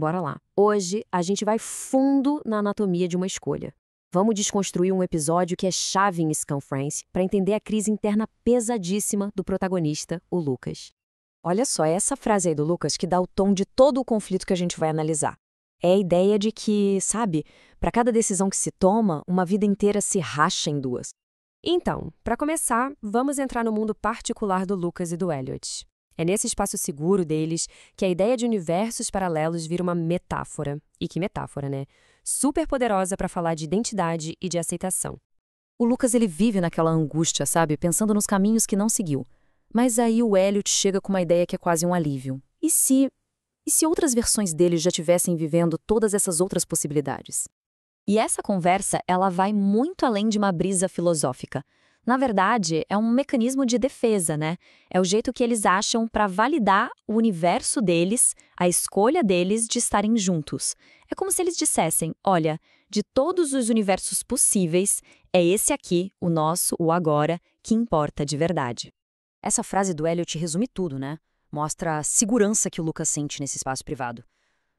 Bora lá. Hoje a gente vai fundo na anatomia de uma escolha. Vamos desconstruir um episódio que é chave em Scam France para entender a crise interna pesadíssima do protagonista, o Lucas. Olha só, é essa frase aí do Lucas que dá o tom de todo o conflito que a gente vai analisar. É a ideia de que, sabe, para cada decisão que se toma, uma vida inteira se racha em duas. Então, para começar, vamos entrar no mundo particular do Lucas e do Elliot. É nesse espaço seguro deles que a ideia de universos paralelos vira uma metáfora. E que metáfora, né? Super poderosa para falar de identidade e de aceitação. O Lucas ele vive naquela angústia, sabe? Pensando nos caminhos que não seguiu. Mas aí o Elliot chega com uma ideia que é quase um alívio. E se outras versões dele já estivessem vivendo todas essas outras possibilidades? E essa conversa, ela vai muito além de uma brisa filosófica. Na verdade, é um mecanismo de defesa, né? É o jeito que eles acham para validar o universo deles, a escolha deles de estarem juntos. É como se eles dissessem, olha, de todos os universos possíveis, é esse aqui, o nosso, o agora, que importa de verdade. Essa frase do Elliot resume tudo, né? Mostra a segurança que o Lucas sente nesse espaço privado.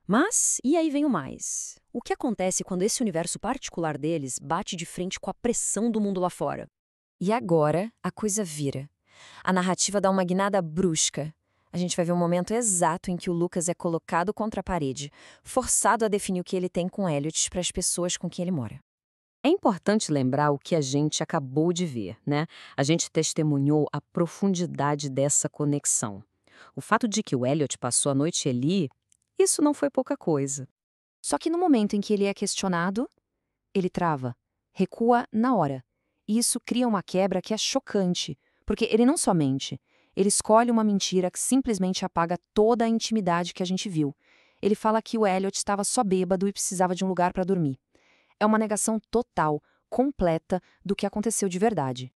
Mas, e aí vem o mais. O que acontece quando esse universo particular deles bate de frente com a pressão do mundo lá fora? E agora, a coisa vira. A narrativa dá uma guinada brusca. A gente vai ver um momento exato em que o Lucas é colocado contra a parede, forçado a definir o que ele tem com Elliot para as pessoas com quem ele mora. É importante lembrar o que a gente acabou de ver, né? A gente testemunhou a profundidade dessa conexão. O fato de que o Elliot passou a noite ali, isso não foi pouca coisa. Só que no momento em que ele é questionado, ele trava, recua na hora. E isso cria uma quebra que é chocante, porque ele não só mente, ele escolhe uma mentira que simplesmente apaga toda a intimidade que a gente viu. Ele fala que o Elliot estava só bêbado e precisava de um lugar para dormir. É uma negação total, completa, do que aconteceu de verdade.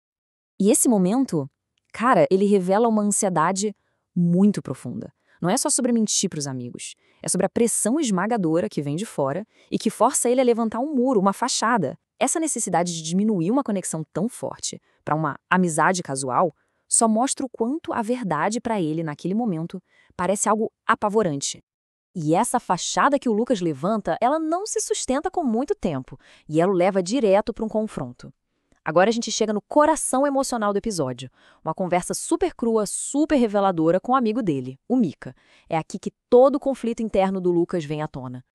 E esse momento, cara, ele revela uma ansiedade muito profunda. Não é só sobre mentir para os amigos, é sobre a pressão esmagadora que vem de fora e que força ele a levantar um muro, uma fachada. Essa necessidade de diminuir uma conexão tão forte para uma amizade casual só mostra o quanto a verdade para ele, naquele momento, parece algo apavorante. E essa fachada que o Lucas levanta, ela não se sustenta com muito tempo, e ela o leva direto para um confronto. Agora a gente chega no coração emocional do episódio. Uma conversa super crua, super reveladora com o amigo dele, o Mika. É aqui que todo o conflito interno do Lucas vem à tona.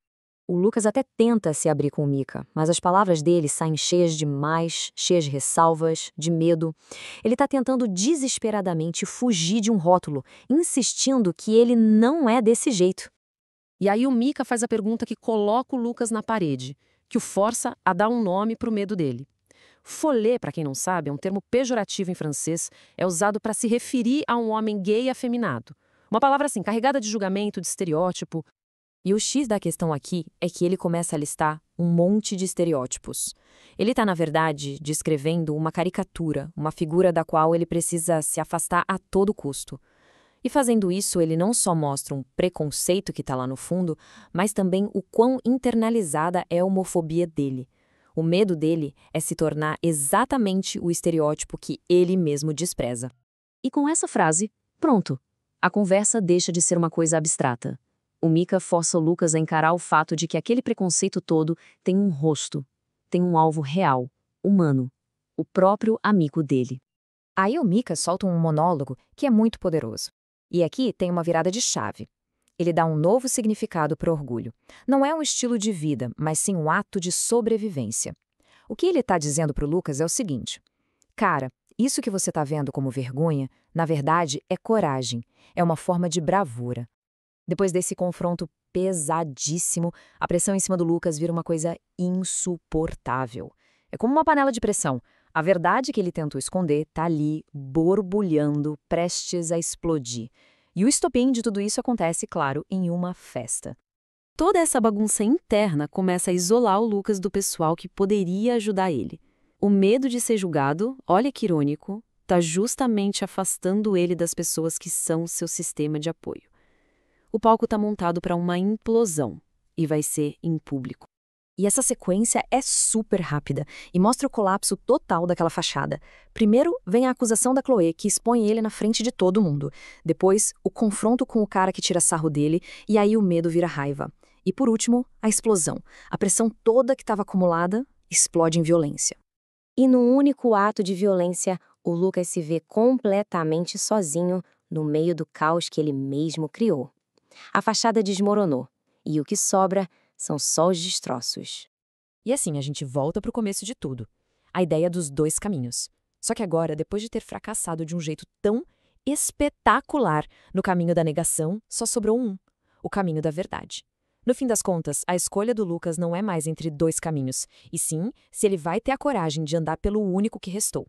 O Lucas até tenta se abrir com o Mika, mas as palavras dele saem cheias de mais, cheias de ressalvas, de medo. Ele está tentando desesperadamente fugir de um rótulo, insistindo que ele não é desse jeito. E aí o Mika faz a pergunta que coloca o Lucas na parede, que o força a dar um nome para o medo dele. Folê, para quem não sabe, é um termo pejorativo em francês, é usado para se referir a um homem gay e afeminado. Uma palavra assim, carregada de julgamento, de estereótipo. E o X da questão aqui é que ele começa a listar um monte de estereótipos. Ele está, na verdade, descrevendo uma caricatura, uma figura da qual ele precisa se afastar a todo custo. E fazendo isso, ele não só mostra um preconceito que está lá no fundo, mas também o quão internalizada é a homofobia dele. O medo dele é se tornar exatamente o estereótipo que ele mesmo despreza. E com essa frase, pronto, a conversa deixa de ser uma coisa abstrata. O Mika força o Lucas a encarar o fato de que aquele preconceito todo tem um rosto, tem um alvo real, humano, o próprio amigo dele. Aí o Mika solta um monólogo que é muito poderoso. E aqui tem uma virada de chave. Ele dá um novo significado para o orgulho. Não é um estilo de vida, mas sim um ato de sobrevivência. O que ele está dizendo para o Lucas é o seguinte: cara, isso que você está vendo como vergonha, na verdade, é coragem, é uma forma de bravura. Depois desse confronto pesadíssimo, a pressão em cima do Lucas vira uma coisa insuportável. É como uma panela de pressão. A verdade que ele tentou esconder está ali, borbulhando, prestes a explodir. E o estopim de tudo isso acontece, claro, em uma festa. Toda essa bagunça interna começa a isolar o Lucas do pessoal que poderia ajudar ele. O medo de ser julgado, olha que irônico, está justamente afastando ele das pessoas que são seu sistema de apoio. O palco está montado para uma implosão e vai ser em público. E essa sequência é super rápida e mostra o colapso total daquela fachada. Primeiro vem a acusação da Chloe, que expõe ele na frente de todo mundo. Depois, o confronto com o cara que tira sarro dele, e aí o medo vira raiva. E por último, a explosão. A pressão toda que estava acumulada explode em violência. E num único ato de violência, o Lucas se vê completamente sozinho no meio do caos que ele mesmo criou. A fachada desmoronou, e o que sobra são só os destroços. E assim a gente volta para o começo de tudo. A ideia dos dois caminhos. Só que agora, depois de ter fracassado de um jeito tão espetacular no caminho da negação, só sobrou um: o caminho da verdade. No fim das contas, a escolha do Lucas não é mais entre dois caminhos, e sim se ele vai ter a coragem de andar pelo único que restou.